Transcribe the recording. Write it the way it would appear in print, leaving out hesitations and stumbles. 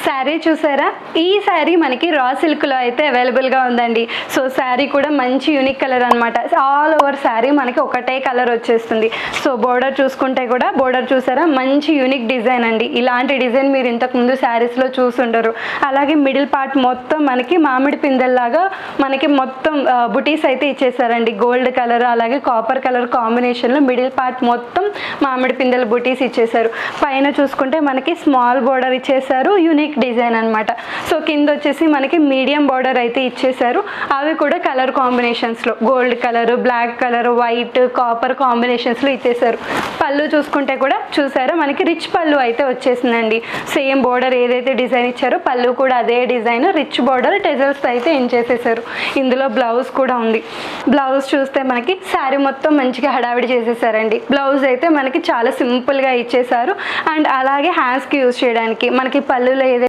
శారీ చూసారా? ఈ శారీ మనకి రా సిల్క్లో అయితే అవైలబుల్గా ఉందండి. సో శారీ కూడా మంచి యూనిక్ కలర్ అనమాట. ఆల్ ఓవర్ శారీ మనకి ఒకటే కలర్ వచ్చేస్తుంది. సో బోర్డర్ చూసుకుంటే కూడా బోర్డర్ చూసారా, మంచి యూనిక్ డిజైన్ అండి. ఇలాంటి డిజైన్ మీరు ఇంతకుముందు శారీస్లో చూసుండరు. అలాగే మిడిల్ పార్ట్ మొత్తం మనకి మామిడి పిందెల్లాగా మనకి మొత్తం బుటీస్ అయితే ఇచ్చేసారండి. గోల్డ్ కలర్ అలాగే కాపర్ కలర్ కాంబినేషన్లో మిడిల్ పార్ట్ మొత్తం మామిడి పిందెల బుటీస్ ఇచ్చేసారు. పైన చూసుకుంటే మనకి స్మాల్ బోర్డర్ ఇచ్చేసారు, యూనిక్ డిజైన్ అనమాట. సో కింద వచ్చేసి మనకి మీడియం బార్డర్ అయితే ఇచ్చేసారు. అవి కూడా కలర్ కాంబినేషన్స్లో gold colour, black colour, white, copper కాంబినేషన్స్లో ఇచ్చేసారు. పళ్ళు చూసుకుంటే కూడా చూసారా మనకి రిచ్ పళ్ళు అయితే వచ్చేసిందండి. సేమ్ బార్డర్ ఏదైతే డిజైన్ ఇచ్చారో పళ్ళు కూడా అదే డిజైన్, రిచ్ బార్డర్ టెజల్స్ అయితే చేసేసారు. ఇందులో బ్లౌజ్ కూడా ఉంది. బ్లౌజ్ చూస్తే మనకి శారీ మొత్తం మంచిగా హడావిడి చేసేసారండి. బ్లౌజ్ అయితే మనకి చాలా సింపుల్గా ఇచ్చేసారు. అండ్ అలాగే హ్యాండ్స్కి యూజ్ చేయడానికి మనకి పళ్ళులో ఏదైతే